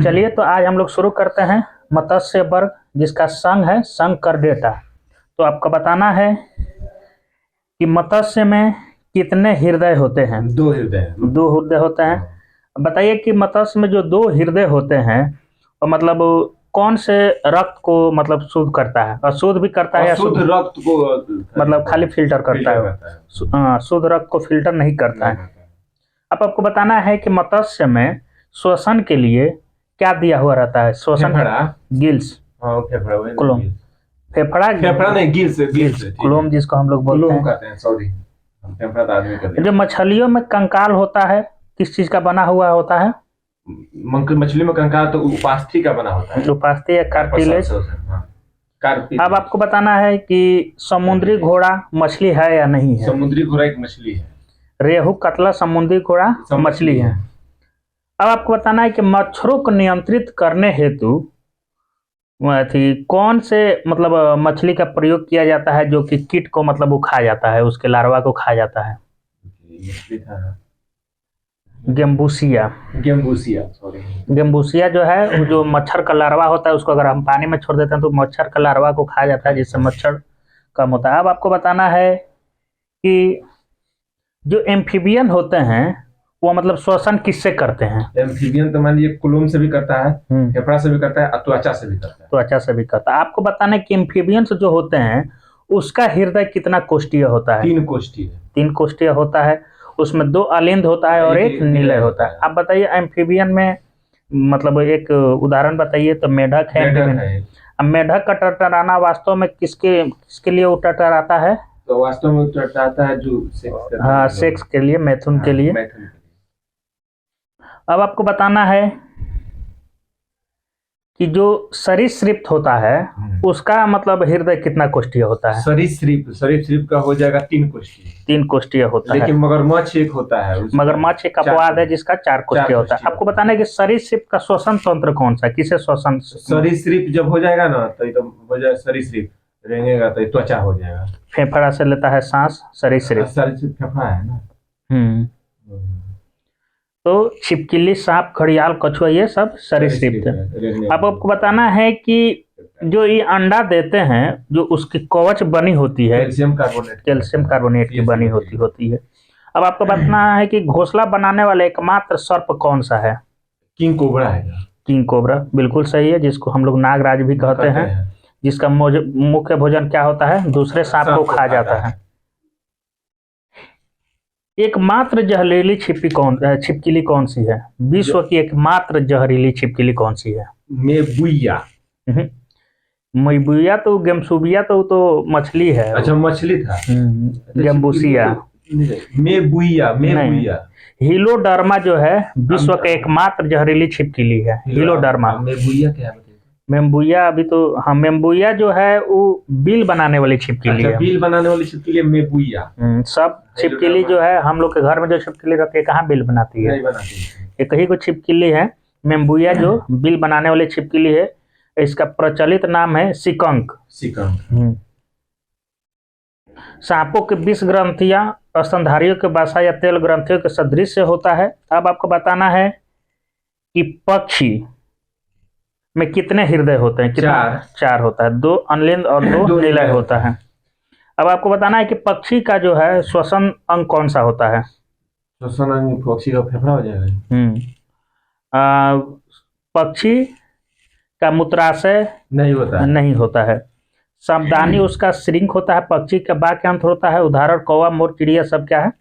चलिए तो आज हम लोग शुरू करते हैं मत्स्य वर्ग, जिसका संघ है संकरडेटा। तो आपको बताना है कि मत्स्य में कितने हृदय होते हैं। दो हृदय होते हैं। बताइए कि मत्स्य में जो दो हृदय होते हैं और मतलब कौन से रक्त को मतलब शुद्ध करता है, और शुद्ध भी करता है या शुद्ध रक्त को मतलब खाली फिल्टर करता है। शुद्ध रक्त को फिल्टर नहीं करता है। अब आपको बताना है कि मत्स्य में श्वसन के लिए क्या दिया हुआ रहता है। श्वसन गिल्स, क्लोम, फेफड़ा नहीं, गिल्स क्लोम जिसको हम लोग बोलते हैं। सॉरी, जो मछलियों में कंकाल होता है किस चीज का बना हुआ होता है। मछली में कंकाल तो उपास्थि का बना होता है। उपास्थि या कार्टिलेज। अब आपको बताना है कि समुद्री घोड़ा मछली है या नहीं है। समुद्री घोड़ा एक मछली है। रेहू कतला समुद्री घोड़ा मछली है। अब आपको बताना है कि मच्छरों को नियंत्रित करने हेतु कौन से मतलब मछली का प्रयोग किया जाता है जो कि कीट को मतलब वो खा जाता है, उसके लार्वा को खा जाता है। गेम्बूसिया जो है, जो मच्छर का लार्वा होता है, उसको अगर हम पानी में छोड़ देते हैं तो मच्छर का लार्वा को खा जाता है, जिससे मच्छर कम होता है। अब आपको बताना है कि जो एम्फीबियन होते हैं वो मतलब श्वसन किससे करते हैं। एम्फीबियन तो मान लीजिए कुलुम से भी करता है, फेफड़ा से भी करता है, त्वचा से भी करता है। आपको बताना है कि एम्फीबियंस जो होते हैं उसका हृदय कितना कोष्ठीय होता है। 3 कोष्ठीय होता है। उसमें 2 अलिंद होता है और एक निलय होता है। आप बताइए एम्फीबियन में मतलब एक उदाहरण बताइए। तो मेढक है। अब मेढक का टरटराना वास्तव में किसके लिए वो टरटराता है। तो वास्तव में टरटराता है जो सेक्स के लिए, मैथुन के लिए। अब आपको बताना है कि जो सरीसृप होता है उसका मतलब हृदय कितना कोष्ठीय होता है। सरीसृप का हो जाएगा 3 कोष्ठीय होता है। लेकिन मगरमच्छ एक होता है। मगरमच्छ एक अपवाद है जिसका 4 कोष्ठीय होता है। आपको बताना है कि सरीसृप का श्वसन तंत्र कौन सा है, किसे श्वसन। सरीसृप जब हो जाएगा ना तो हो जाए सरीसृप रहेगा तो त्वचा हो जाएगा। फेफड़ा से लेता है सांस सरीसृप फेफड़ा है ना। तो छिपकली, सांप, घड़ियाल, कछुआ ये सब सरीसृप थे। अब आपको बताना है कि जो ये अंडा देते हैं जो उसकी कवच बनी होती है कैल्शियम कार्बोनेट की बनी होती है। अब आपको बताना है कि घोंसला बनाने वाला एकमात्र सर्प कौन सा है। किंग कोबरा है। किंग कोबरा बिल्कुल सही है, जिसको हम लोग नागराज भी कहते हैं। जिसका मुख्य भोजन क्या होता है, दूसरे सांप को खा जाता है। एकमात्र जहरीली छिपकली कौन सी है। विश्व की एकमात्र जहरीली छिपकली कौन सी है। मेबुया तो गेम्बूसिया तो मछली है। अच्छा, मछली था। गेम्बूसिया मेबुया हीलोडर्मा जो है विश्व का एकमात्र जहरीली छिपकली है। हीलोडर्मा। मेबुया क्या है। मेम्बुया अभी तो हाँ, मेम्बुया जो है वो बिल बनाने वाली छिपकली है। बिल बनाने वाली छिपकली मेबुया। सब छिपकली जो है हम लोग के घर में जो छिपकली रहती है कहाँ बिल बनाती है। एक ही को छिपकली है मेम्बुया जो बिल बनाने वाली छिपकली है। इसका प्रचलित नाम है सिकंक। सांपों के 20 ग्रंथियां स्तनधारियों के वसा या तेल ग्रंथियों के सदृश से होता है। अब आपको बताना है कि पक्षी में कितने हृदय होते हैं। 4 होता है। 2 अनलिंद और 2 निलय होता है। अब आपको बताना है कि पक्षी का जो है श्वसन अंग कौन सा होता है। श्वसन अंग पक्षी का फेफड़ा हो जाएगा। पक्षी का मूत्राशय नहीं होता है। सावधानी उसका श्रिंक होता है। पक्षी का वाक्यांत होता है। उदाहरण कौवा, मोर, चिड़िया सब क्या है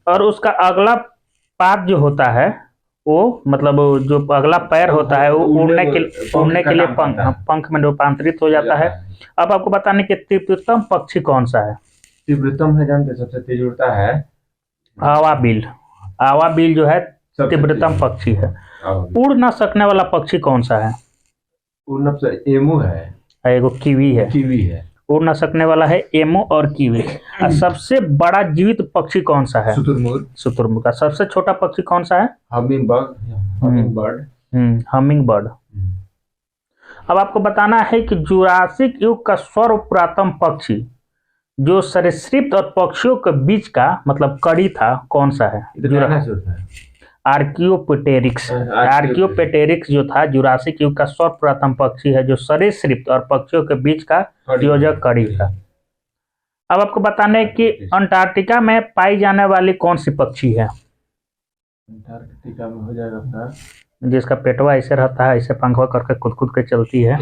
और उसका अगला पाद जो होता है वो मतलब जो अगला पैर होता है वो उड़ने के लिए पंख में रूपांतरित हो जाता है। अब आपको बताने के तीव्रतम पक्षी कौन सा है। तीव्रतम है जानते, सबसे तेज उड़ता है आवाबिल जो है तीव्रतम पक्षी है। उड़ न सकने वाला पक्षी कौन सा है। एमू है। एगो कीवी है। उड़ न सकने वाला है एमो और कीवी। और सबसे बड़ा जीवित पक्षी कौन सा है। शुतुरमुर्ग। का सबसे छोटा पक्षी कौन सा है। Humming bird. अब आपको बताना है कि जुरासिक युग का सर्वपुरातन पक्षी जो सरीसृप और पक्षियों के बीच का मतलब कड़ी था कौन सा है। आर्कियोपेटेरिक्स। आर्कियोपेटेरिक्स। आर्कियोपेटेरिक्स जो था जुरासिक युग का सर्वप्रथम पक्षी है जो सरीसृप और पक्षियों के बीच का संयोजक कड़ी था। अब आपको बताना है कि अंटार्कटिका में पाई जाने वाली कौन सी पक्षी है? अंटार्कटिका में हो जाएगा अपना, जिसका पेटवा ऐसे रहता है, ऐसे पंखवा करके कूद कूद के चलती है।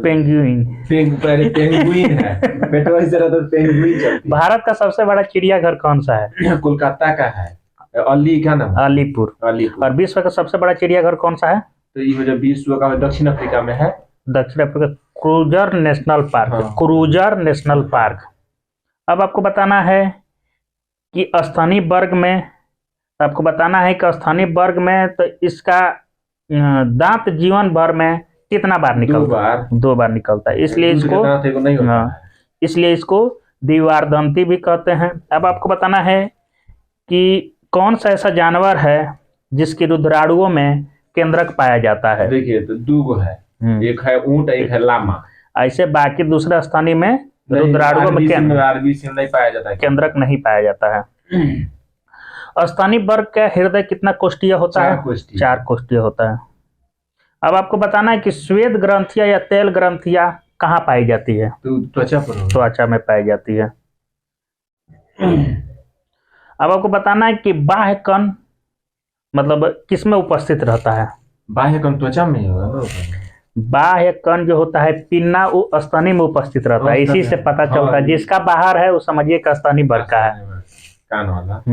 पेंगुइन। पेंगुइन है, पेटवा ऐसे रहता है, पेंगुइन चलती है। भारत का सबसे बड़ा चिड़ियाघर कौन सा है? कोलकाता का है, अली का नाम, अलीपुर। और विश्व का सबसे बड़ा चिड़ियाघर कौन सा है? तो ये जो विश्व का दक्षिण अफ्रीका में है, दक्षिण अफ्रीका क्रूजर नेशनल पार्क। हाँ। Cruiser national park. अब आपको बताना है कि स्थानीय वर्ग में, आपको बताना है कि स्थानीय वर्ग में तो इसका दांत जीवन भर में कितना बार निकलता है? 2 बार निकलता है। इसलिए इसको नहीं होता है। इसलिए इसको द्विवारदंती भी कहते हैं। अब आपको बताना है कि कौन सा ऐसा जानवर है जिसकी रुद्राणुओं में केंद्रक पाया जाता है? देखिए तो 2 है, एक है ऊंट, एक है लामा। ऐसे बाकी दूसरे स्थानीय में रुद्राणुओं में नहीं पाया जाता है, केंद्रक नहीं पाया जाता है। स्थानीय वर्ग का हृदय कितना कोष्ठीय होता है? 4 कोष्ठीय होता है। अब आपको बताना है कि श्वेत ग्रंथियां या तेल ग्रंथियां कहाँ पाई जाती है? तो त्वचा पर, त्वचा में पाई जाती है। अब आपको बताना है कि बाह्य कण मतलब किस में उपस्थित रहता है? बाह्य कण त्वचा में होगा। बाह्य कण जो होता है पिन्ना, वो स्तनी में उपस्थित रहता है। इसी से पता चलता है, जिसका बाहर है वो समझिए कि स्तनी वर्ग का है, कान वाला।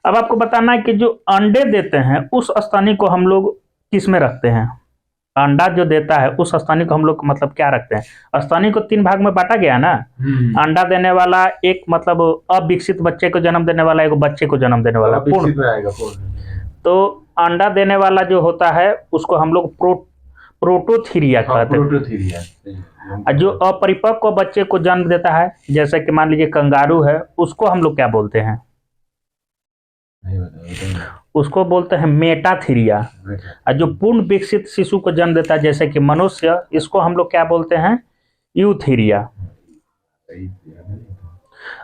अब आपको बताना है कि जो अंडे देते हैं उस स्तनी को हम लोग किस में रखते हैं? अंडा जो देता है उस स्तनी को हम लोग मतलब क्या रखते हैं? स्तनी को 3 भाग में बांटा गया ना। अंडा देने वाला एक मतलब अविकसित बच्चे को जन्म देने वाला, एक बच्चे को जन्म देने वाला, पूर्ण। तो अंडा देने वाला जो होता है उसको हम लोग प्रोटोथीरिया कहते हैं। जो अपरिपक्व बच्चे को जन्म देता है, जैसे कि मान लीजिए कंगारू है, उसको हम लोग क्या बोलते हैं? उसको बोलते हैं मेटाथीरिया। और जो पूर्ण विकसित शिशु को जन्म देता है जैसे कि मनुष्य, इसको हम लोग क्या बोलते हैं? यूथीरिया।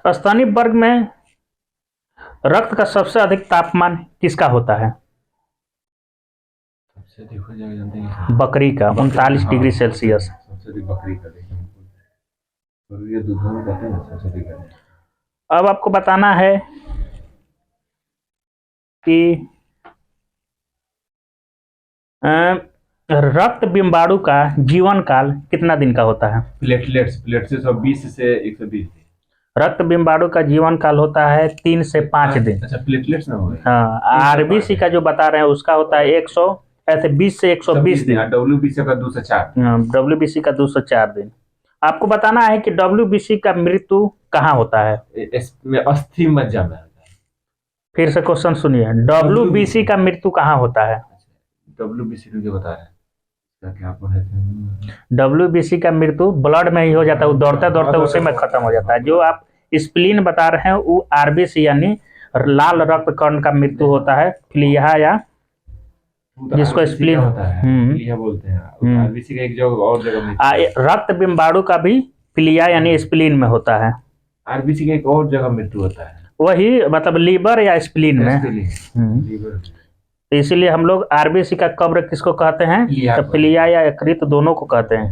स्तनी वर्ग में रक्त का सबसे अधिक तापमान किसका होता है? बकरी का, 39 डिग्री सेल्सियस। अब आपको बताना है कि रक्त बिंबाणु का जीवन काल कितना दिन का होता है? प्लेटलेट्स 120 से 120 दिन। रक्त बिंबाणु का जीवन काल होता है 3 से 5 दिन। अच्छा, प्लेटलेट्स ना हो। हाँ, आरबीसी का जो बता रहे हैं उसका होता है 120 से 120 दिन। डब्ल्यूबीसी का 2 से 4। डब्ल्यूबीसी का 2 से 4 दिन। आपको बताना है कि डब्ल्यूबीसी का मृत्यु कहाँ होता है? अस्थि मज्जा में। फिर से क्वेश्चन सुनिए, डब्ल्यूबीसी का मृत्यु कहाँ होता है? डब्ल्यूबीसी जो बता रहे हैं डब्ल्यूबीसी का मृत्यु ब्लड में ही हो जाता है, वो दौड़ते दौड़ते उसी में खत्म हो जाता है। जो आप स्प्लीन बता रहे हैं वो आरबीसी यानी लाल रक्त कण का मृत्यु होता है, प्लीहा या जिसको स्प्लीन होता है बोलते हैं। आरबीसी का एक जगह और जगह रक्त बिंबाणु का भी प्लीहा यानी स्प्लीन में होता है। आरबीसी का एक और जगह मृत्यु होता है, वही मतलब लीवर या स्प्लीन में। तो इसीलिए हम लोग आरबीसी का कब्र किसको कहते हैं? तो प्लीहा या यकृत दोनों को कहते हैं।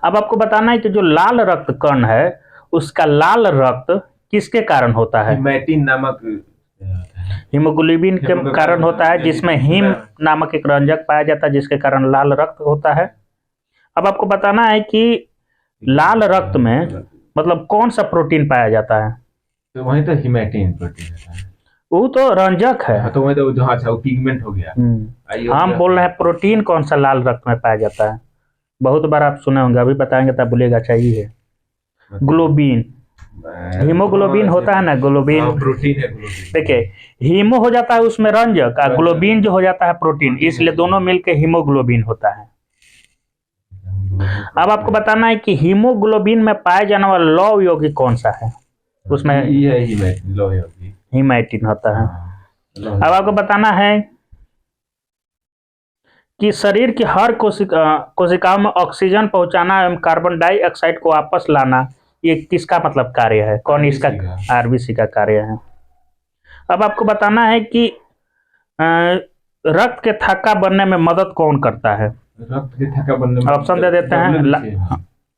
अब आपको बताना है कि जो लाल रक्त कण है उसका लाल रक्त किसके कारण होता है? हिमैटिन नामक हीमोग्लोबिन के कारण होता है, जिसमें हीम नामक एक रंजक पाया जाता है जिसके कारण लाल रक्त होता है। अब आपको बताना है कि लाल रक्त में मतलब कौन सा प्रोटीन पाया जाता है? तो वही तो हिमैटिन प्रोटीन है, वो तो रंजक है। तो वही तो अच्छा वो पिगमेंट हो गया। हम बोल रहे हैं प्रोटीन कौन सा लाल रक्त में पाया जाता है। बहुत बार आप सुने होंगे, अभी बताएंगे तब बोलेगा चाहिए। ग्लोबिन, हीमोग्लोबिन होता है ना, ग्लोबिन प्रोटीन है। देखिए हीमो हो जाता है उसमें रंजक, और ग्लोबिन जो हो जाता है प्रोटीन, इसलिए दोनों मिलके हीमोग्लोबिन होता है। अब आपको बताना है कि हीमोग्लोबिन में पाया जाने वाला लौह यौगिक कौन सा है? उसमें हीमैटिन होता है। अब आपको बताना है कि शरीर की हर कोशिकाओं में ऑक्सीजन पहुंचाना एवं कार्बन डाइऑक्साइड को वापस लाना, ये किसका मतलब कार्य है? कौन इसका? आरबीसी का कार्य है। अब आपको बताना है कि अ, रक्त के थक्का बनने में मदद कौन करता है। रक्त के थक्का बनने में ऑप्शन दे देते हैं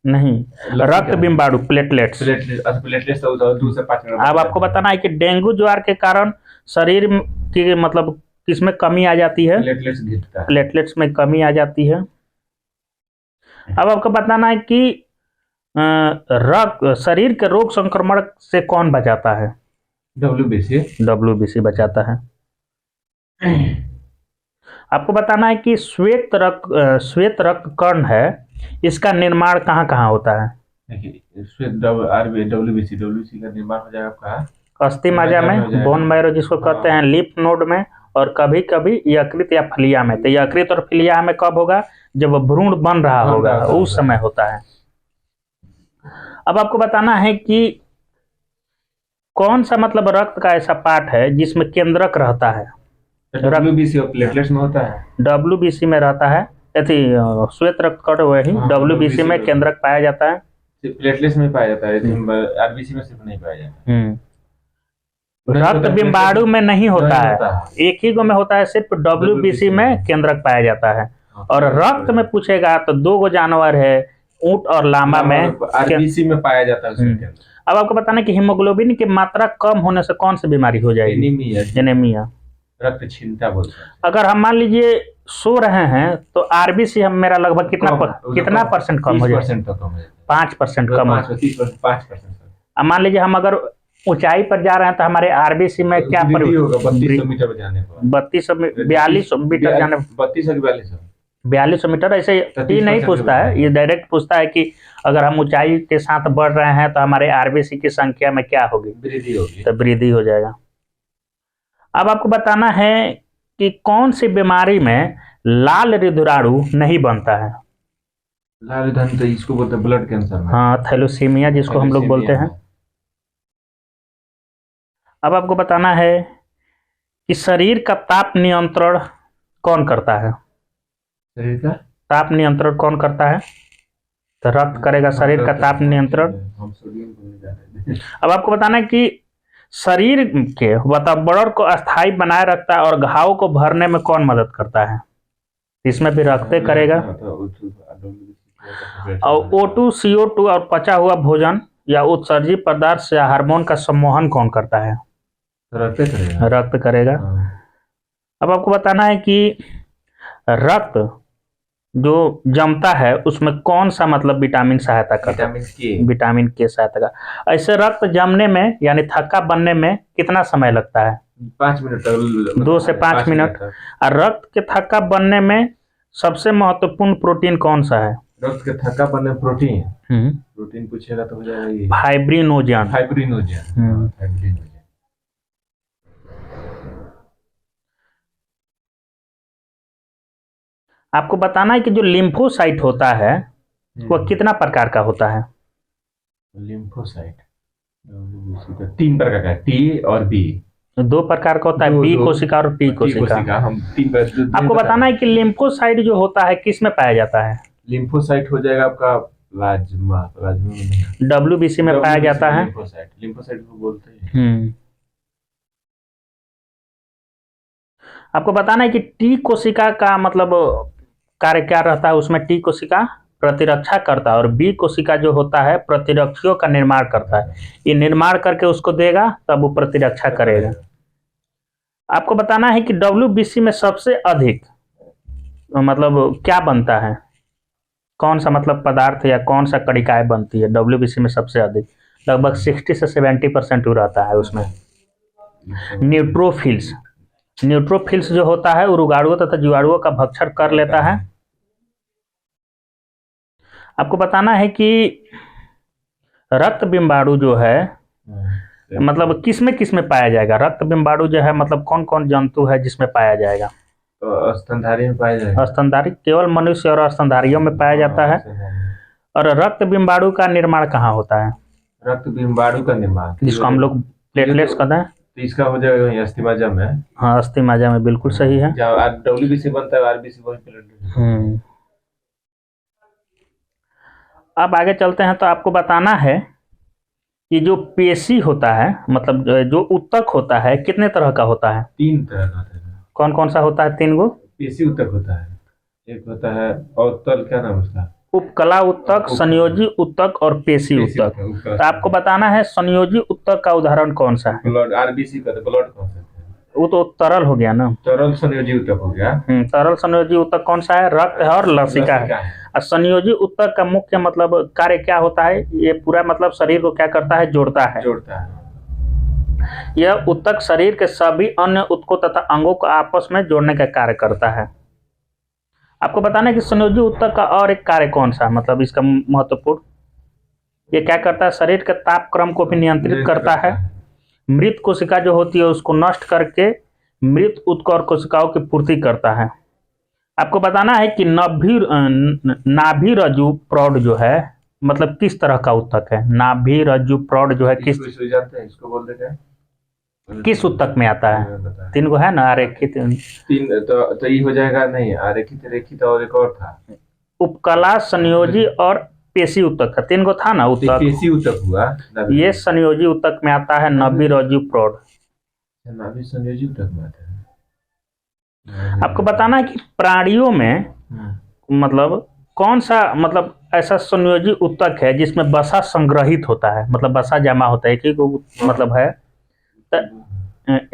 नहीं, रक्त बिम्बाणु प्लेटलेट्स। प्लेटलेट्स तो 2 से 5 मिनट। अब आपको बताना है कि डेंगू ज्वार के कारण शरीर की मतलब किसमें कमी आ जाती है। प्लेटलेट्स घटता है। प्लेटलेट्स में कमी आ जाती है। अब आपको बताना है कि रक्त शरीर के रोग संक्रमण से कौन बचाता है। WBC बचाता है। आपको बताना है कि श्वेत रक्त कण है, इसका निर्माण कहाँ कहाँ होता है। WBC का निर्माण हो जाएगा आपका अस्थि मज्जा में, बोन मैरो जिसको कहते हैं, लिम्फ नोड में, और कभी कभी यकृत या फलिया में। तो यकृत और फलिया में कब होगा, जब भ्रूण बन रहा होगा उस समय होता है। अब आपको बताना है कि कौन सा मतलब रक्त का ऐसा पार्ट है जिसमें केंद्रक रहता है। WBC और प्लेटलेट्स में होता है। WBC में रहता है, यदि श्वेत रक्त कण वही WBC में केंद्रक पाया जाता है। प्लेटलेट्स में पाया जाता है, RBC में सिर्फ नहीं पाया जाता है। रक्त बिम्बाणु में नहीं होता है, एक ही गो में होता है, सिर्फ WBC में केंद्रक पाया जाता है। और रक्त में पूछेगा तो 2 गो जानवर है, ऊंट और लामा में RBC में पाया जाता है। अब आपको बताना कि हीमोग्लोबिन की मात्रा कम होने से कौन सी बीमारी हो जाएगी। एनीमिया, रक्तहीनता बोलते हैं। अगर हम मान लीजिए सो रहे हैं तो RBC हम मेरा लगभग कितना परसेंट कम हो जाएगा। 5% कम हो। 5%। अब मान लीजिए हम अगर ऊंचाई पर जा रहे हैं तो हमारे RBC में क्या होगा 3200 मीटर जाने पर। 4200 मीटर जाने 4200 मीटर। ऐसे ही नहीं पूछता है, ये डायरेक्ट पूछता है कि अगर हम ऊंचाई के साथ बढ़ रहे हैं तो हमारे RBC की संख्या में क्या होगी, वृद्धि होगी। तो वृद्धि हो जाएगा। अब आपको बताना है कि कौन सी बीमारी में लाल रुधिराणु नहीं बनता है। लाल रुधिराणु तो इसको बोलते हैं ब्लड कैंसर में। हाँ, थैलेसीमिया जिसको हम लोग बोलते हैं। अब आपको बताना है कि शरीर का ताप नियंत्रण कौन करता है। शरीर का ताप नियंत्रण कौन करता है, तो रक्त करेगा शरीर का ताप नियंत्रण। अब आपको बताना है कि शरीर के वातावरण को अस्थायी बनाए रखता है और घाव को भरने में कौन मदद करता है, इसमें भी रक्त करेगा। और O2, CO2 और पचा हुआ भोजन या उत्सर्जित पदार्थ से हार्मोन का सम्मोहन कौन करता है, रक्त करेगा। अब आपको बताना है कि रक्त जो जमता है उसमें कौन सा मतलब विटामिन सहायता करता है, विटामिन के सहायता का। ऐसे रक्त जमने में यानी थक्का बनने में कितना समय लगता है, 5 मिनट तक, 2 से 5 मिनट। और रक्त के थक्का बनने में सबसे महत्वपूर्ण प्रोटीन कौन सा है। रक्त के थक्का बनने में प्रोटीन पूछेगा तो हो जाएगा ये फाइब्रिनोजन। आपको बताना है कि जो लिम्फोसाइट होता है वह कितना प्रकार का होता है। लिम्फोसाइट 3 प्रकार का, T और B। 2 प्रकार का होता है, B कोशिका और T कोशिका। हम 3 आपको बताना है कि लिम्फोसाइट जो होता है किस में पाया जाता है। लिम्फोसाइट हो जाएगा आपका प्लाज्मा में, WBC में पाया जाता है। लिम्फोसाइट को बोलते हैं। आपको बताना है कि T कोशिका का मतलब कार्य क्या रहता है, उसमें T कोशिका प्रतिरक्षा करता है और B कोशिका जो होता है प्रतिरक्षियों का निर्माण करता है। ये निर्माण करके उसको देगा तब वो प्रतिरक्षा करेगा। आपको बताना है कि WBC में सबसे अधिक मतलब क्या बनता है, कौन सा मतलब पदार्थ या कौन सा कणिकाएं बनती है WBC में सबसे अधिक, लगभग 60 से 70% रहता है उसमें। न्यूट्रोफिल्स जो होता है वो रोगाणुओं तथा जीवाणुओं का भक्षण कर लेता है। आपको बताना है कि रक्त बिम्बाणु जो है मतलब किस में पाया जाएगा। रक्त बिम्बाणु जो है मतलब कौन कौन जंतु है जिसमें पाया जाएगा, तो स्तनधारी में पाया जाएगा। स्तनधारी केवल मनुष्य और स्तनधारियों में पाया जाता है। और रक्त बिम्बाणु का निर्माण कहाँ होता है, रक्त बिम्बाणु का निर्माण जिसको हम लोग प्लेटलेट्स कहते हैं, तो इसका हो जाएगा अस्थि मज्जा में। हाँ, अस्थि मज्जा में, बिल्कुल सही है। WBC बनता है, RBC वही प्लेटलेट। अब आगे चलते हैं तो आपको बताना है कि जो पेशी होता है मतलब जो उत्तक होता है कितने तरह का होता है? 3 तरह का होता है। कौन कौन सा होता है? 3 गो। पेशी उत्तक होता है, एक होता है अवतल, क्या नाम है उसका? उपकला उत्तक, संयोजी उत्तक और पेशी उत्तक। तो आपको बताना है संयोजी उत्तक का उदाहरण कौन सा है? ब्लड, आरबीसी का ब्लड कौन सा है? वो तो तरल हो गया ना। तरल संयोजी उत्तक हो गया। तरल संयोजी उत्तक कौन सा है? रक्त है और लसिका है। और संयोजी उत्तक का मुख्य मतलब कार्य क्या होता है? ये पूरा मतलब शरीर को क्या करता है? जोड़ता है। यह उत्तक शरीर के सभी अन्य उत्तकों तथा अंगों को आपस में जोड़ने का कार्य करता है। आपको बताना है कि संयोजी उत्तक का और एक कार्य कौन सा, मतलब इसका महत्वपूर्ण, ये क्या करता है? शरीर के तापक्रम को भी नियंत्रित करता है। मृत कोशिका जो होती है उसको नष्ट करके मृत उत्तक और कोशिकाओं की पूर्ति करता है। आपको बताना है कि नाभि रज्जु प्रौढ़ जो है मतलब किस तरह का उत्तक है? नाभि रज्जु प्रौढ़ जो है किस जानते हैं, इसको बोल देते हैं किस उत्तक में आता है? 3 गो है ना, आरेखित। 3 तो ये हो जाएगा नहीं, आरेखित, रेखित और एक और था। उपकला, संयोजी और पेशी उत्तक था। 3 गो था ना उत्तक। पेशी उत्तक हुआ, ये संयोजी उत्तक में आता है। नाभि रज्जु प्रौढ़ नाभि संयोजी उत्तक में आता है। आपको बताना है कि प्राणियों में मतलब कौन सा मतलब ऐसा संयोजी उत्तक है जिसमें वसा संग्रहित होता है, मतलब वसा जमा होता है कि मतलब है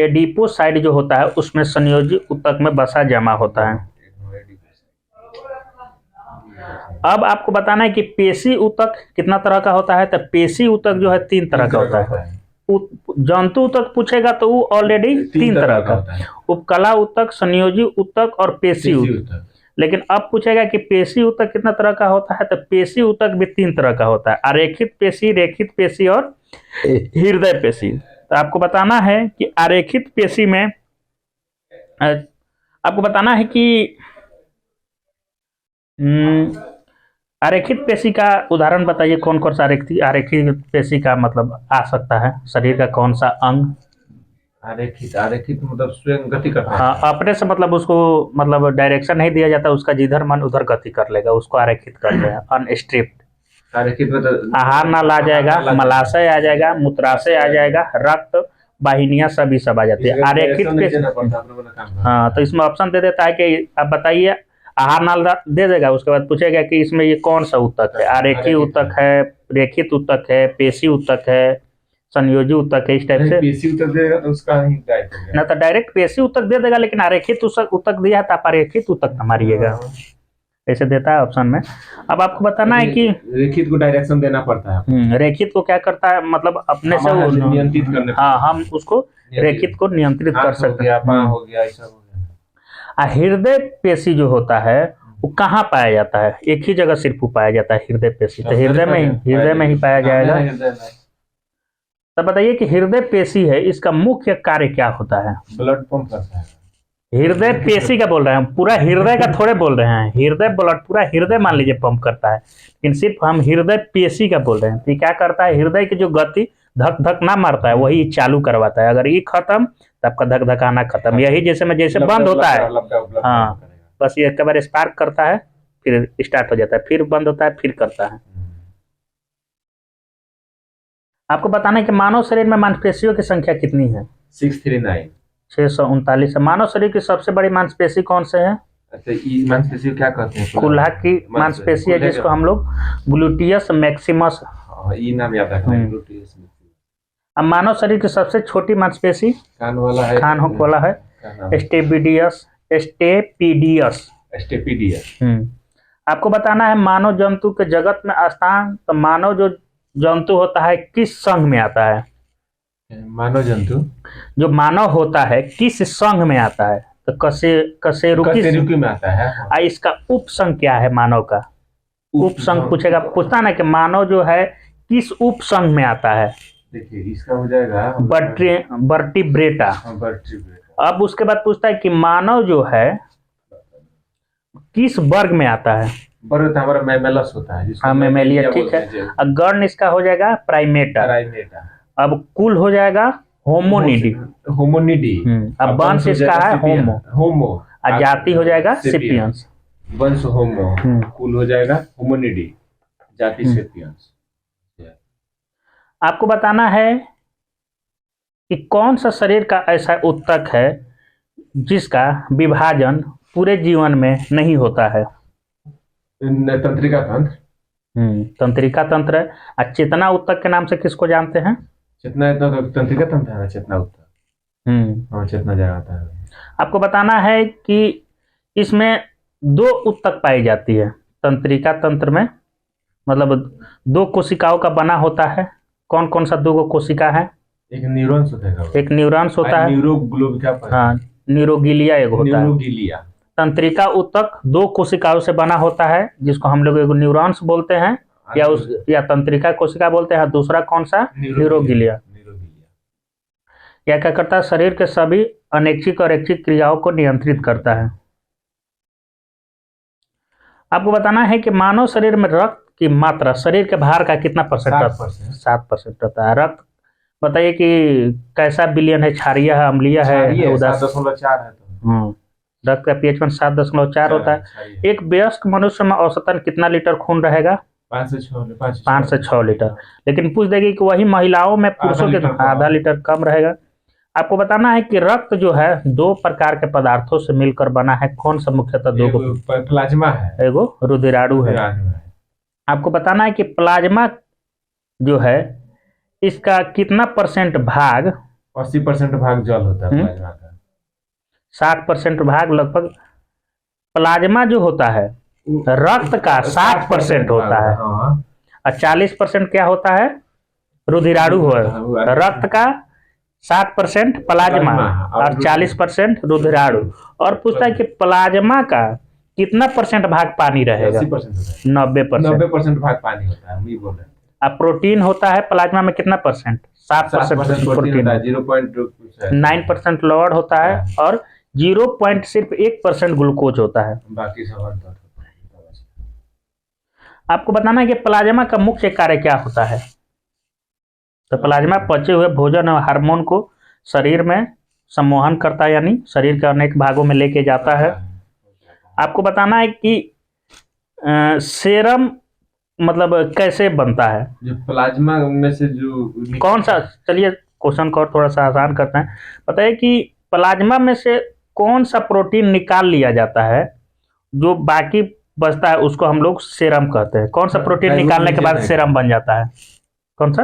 एडिपोसाइड जो होता है उसमें संयोजी उत्तक में वसा जमा होता है। अब आपको बताना है कि पेशी उत्तक कितना तरह का होता है? तो पेशी उत्तक जो है 3 तरह का होता है। जंतु उत्तक पूछेगा तो वो ऑलरेडी 3 तरह का होता है। उपकला उत्तक, संयोजी उत्तक और पेशी उत्तक। लेकिन अब पूछेगा कि पेशी उत्तक कितना तरह का होता है? तो पेशी उत्तक भी 3 तरह का होता है। आरेखित पेशी, रेखित पेशी और हृदय पेशी। तो आपको बताना है कि आरेखित पेशी में आपको बताना है कि आरेखित पेशी का उदाहरण बताइए। कौन कौन सा आरेखित पेशी का मतलब आ सकता है? शरीर का कौन सा अंग? आरेखित मतलब स्वयं गति करता है। हाँ, अपने से मतलब उसको मतलब डायरेक्शन नहीं दिया जाता, उसका जिधर मन उधर गति कर लेगा, उसको आरेखित करते हैं। अनस्ट्रिप्ड। आरेखित मतलब आहार नाल आ जाएगा, मलाशय आ जाएगा, मूत्राशय आ जाएगा, रक्त वाहिनियां सभी सब आ जाती है। आरेखित पेशी। हाँ, तो इसमें ऑप्शन दे देता है कि आप बताइए। आहार नाल दे देगा, उसके बाद पूछेगा कि इसमें ये कौन सा उत्तक है? आरेखित उत्तक है, रेखित उत्तक है, पेशी उत्तक है, संयोजी उत्तक है। इस टाइप से पेशी उत्तक देगा तो उसका ही डायरेक्ट हो गया ना, तो डायरेक्ट पेशी उत्तक दे देगा, लेकिन आरेखित उत्तक दिया है तो आप आरेखित उत्तक मारिएगा, ऐसे देता है ऑप्शन में। अब आपको बताना है कि रेखित को डायरेक्शन देना पड़ता है। रेखित को क्या करता है मतलब अपने से नियंत्रित करने। हाँ, हम उसको रेखित को नियंत्रित कर सकते हैं। हो गया, ऐसा हो गया। हृदय पेशी जो होता है वो कहाँ पाया जाता है? एक ही जगह सिर्फ पाया जाता है हृदय पेशी, तो हृदय में ही पाया जाएगा। तब बताइए कि हृदय पेशी है, इसका मुख्य कार्य क्या होता है? ब्लड पंप करता है। हृदय पेशी का बोल रहे हैं, पूरा हृदय का थोड़े बोल रहे हैं। हृदय ब्लड पूरा हृदय मान लीजिए पंप करता है, लेकिन सिर्फ हम हृदय पेशी का बोल रहे हैं। तो क्या करता है? हृदय की जो गति धक धक ना मारता है वही चालू करवाता है। अगर ये खत्म तो आपका धक धकाना खत्म। यही जैसे बंद होता है। हाँ, बस ये एक बार स्पार्क करता है फिर स्टार्ट हो जाता है, फिर बंद होता है, फिर करता है। आपको बताना है कि मानव शरीर में मांसपेशियों की संख्या कितनी है? 639। 639 है। मानव शरीर की सबसे बड़ी मांसपेशी कौन से है? अच्छा, ये मांसपेशी क्या कहते हैं? कुल्हा की मांसपेशी है, जिसको हम लोग ग्लूटियस मैक्सिमस, ये नाम याद रखना है, ग्लूटियस। अब मानव शरीर की सबसे छोटी मांसपेशी कान वाला है, स्टेपीडियस। आपको बताना है मानव जंतु के जगत में स्थान, तो मानव जो जंतु होता है किस संघ में आता है? मानव जंतु जो मानव होता है किस संघ में आता है? तो कशेरुकी में आता है। इसका उपसंघ क्या है मानव का? उपसंघ पूछेगा, पूछता ना कि मानव जो है किस उपसंघ में आता है? देखिए, इसका हो जाएगा वर्टिब्रेटा। अब उसके बाद पूछता है कि मानव जो है किस वर्ग में आता है? वर्ग हमारा मैमलस होता है। हाँ, मैमेलिया, ठीक है। अब गण इसका हो जाएगा प्राइमेटा। अब कुल हो जाएगा होमोनिडी। अब वंश इसका है होमो। और जाति हो जाएगा सेपियंस। वंश होमो, कुल हो जाएगा होमोनिडी, जाति सेपियंस। आपको बताना है कि कौन सा शरीर का ऐसा ऊतक है जिसका विभाजन पूरे जीवन में नहीं होता है। तंत्रिका तंत्र। तंत्रिका तंत्र है। और चेतना ऊतक के नाम से किसको जानते हैं? चेतना इतना तो तंत्रिका तंत्र है, चेतना ऊतक। हाँ, चेतना जगाता है। आपको बताना है कि इसमें 2 ऊतक पाई जाती है तंत्रिका तंत्र में, मतलब 2 कोशिकाओं का बना होता है। कौन कौन सा 2 कोशिका है? एक न्यूरॉन्स होता है, एक न्यूरॉन्स होता है। न्यूरोग्लोब क्या पढ़ा? हाँ, न्यूरोगिलिया एक होता है। न्यूरोगिलिया। तंत्रिका ऊतक 2 कोशिकाओं से बना होता है, जिसको हम लोग एक न्यूरॉन्स बोलते हैं या तंत्रिका कोशिका बोलते हैं। दूसरा कौन सा? न्यूरोगिलिया। यह क्या करता है? शरीर के सभी अनैच्छिक और ऐच्छिक क्रियाओं को नियंत्रित करता है। आपको बताना है कि मानव शरीर में रक्त की मात्रा शरीर के भार का कितना परसेंट? 7% रहता है। रक्त बताइए कि कैसा बिलियन है? क्षारीय है, अम्लीय है? 7.4 है तो। रक्त का पीएच 7.4 होता है। एक वयस्क मनुष्य में औसतन कितना लीटर खून रहेगा? 5 से 6 लीटर। लेकिन पूछ देगी कि वही महिलाओं में पुरुषों के आधा लीटर कम रहेगा। आपको बताना है कि रक्त जो है 2 प्रकार के पदार्थों से मिलकर बना है। कौन सा? मुख्यतः 2 प्लाज्मा है, एगो रुधिराणु है। आपको बताना है कि प्लाज्मा जो है इसका कितना परसेंट भाग? 80% भाग जल होता है प्लाज्मा का। 60% भाग लगभग प्लाज्मा जो होता है रक्त का 60% होता है। और 40% क्या होता है? रुधिराणु है। रक्त का 60% प्लाज्मा और 40% रुधिराणु। और पूछता है कि प्लाज्मा का कितना परसेंट भाग पानी रहेगा? 90% भाग पानी होता है, हम ये बोल रहे हैं। अब प्रोटीन होता है प्लाज्मा में कितना परसेंट? 7% प्रोटीन। 9% लवण होता है और 0.1% ग्लूकोज होता है। बाकी सब आपको बताना है कि प्लाज्मा का मुख्य कार्य क्या होता है? तो प्लाज्मा पचे हुए भोजन और हार्मोन को शरीर में सम्मोहन करता है, यानी शरीर के अनेक भागों में लेके जाता है। आपको बताना है कि सेरम मतलब कैसे बनता है? जो प्लाज्मा में से जो कौन सा? चलिए क्वेश्चन को और थोड़ा सा आसान करते हैं। बताइए कि प्लाज्मा में से कौन सा प्रोटीन निकाल लिया जाता है, जो बाकी बचता है उसको हम लोग सेरम कहते हैं। कौन सा प्रोटीन निकालने के बाद सेरम बन जाता है? कौन सा?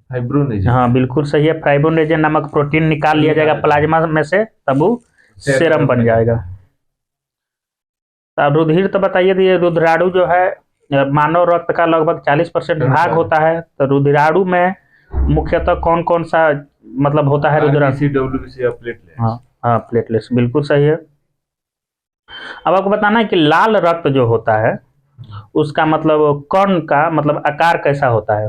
फाइब्रोनेजेन। हाँ, बिल्कुल सही है। फाइब्रोनेजेन नामक प्रोटीन निकाल लिया जाएगा प्लाज्मा में से, तब वो सेरम बन जाएगा। रुधिर तो बताइए दिए, रुधिराणु जो है मानव रक्त का लगभग 40% भाग होता है। तो रुधिराणु में मुख्यतः कौन कौन सा मतलब होता है? रुधिराणु। हाँ, प्लेटलेट्स, बिल्कुल सही है। अब आपको बताना है कि लाल रक्त जो होता है उसका मतलब कण का मतलब आकार कैसा होता है?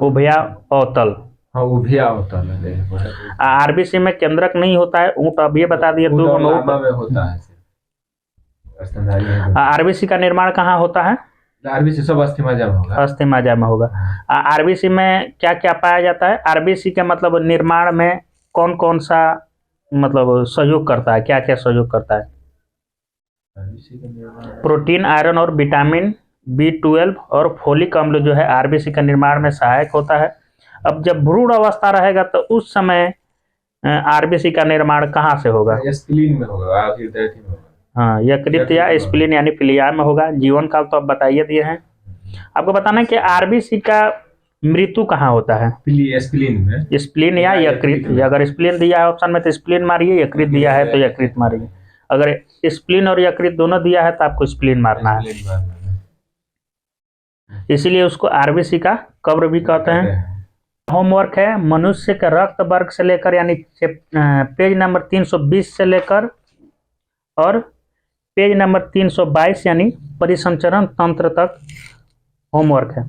उभया अवतल। हाँ, उभया अवतल है। आरबीसी में केंद्रक नहीं होता है। ऊंट अब ये बता दिए 2 में होता है। आरबीसी का निर्माण कहाँ होता है? आरबीसी सब अस्थिमज्जा में होगा। अस्थिमज्जा में होगा। आरबीसी में क्या क्या पाया जाता है? आरबीसी के मतलब निर्माण में कौन कौन सा मतलब सहयोग करता है? क्या क्या सहयोग करता है? प्रोटीन, आयरन और विटामिन B12 और फोलिक अम्ल जो है आरबीसी का निर्माण में सहायक होता है। अब जब भ्रूण अवस्था रहेगा तो उस समय आरबीसी का निर्माण कहाँ से होगा? स्प्लीन में होगा। हाँ, यकृत या स्प्लीन यानी फिलिया में होगा। जीवन काल तो आप बताइए दिए हैं। आपको बताना है कि आरबीसी का मृत्यु कहाँ होता है? स्प्लीन में। स्प्लीन या यकृत। अगर स्प्लीन दिया है ऑप्शन में तो स्प्लीन मारिए, यकृत दिया है तो यकृत मारिए। अगर स्प्लीन और यकृत दोनों दिया है तो आपको स्प्लीन मारना है। इसीलिए उसको आरबीसी का कब्र भी कहते हैं। होमवर्क है, मनुष्य के रक्त वर्ग से लेकर यानी पेज नंबर 320 से लेकर और पेज नंबर 322 यानी परिसंचरण तंत्र तक होमवर्क है।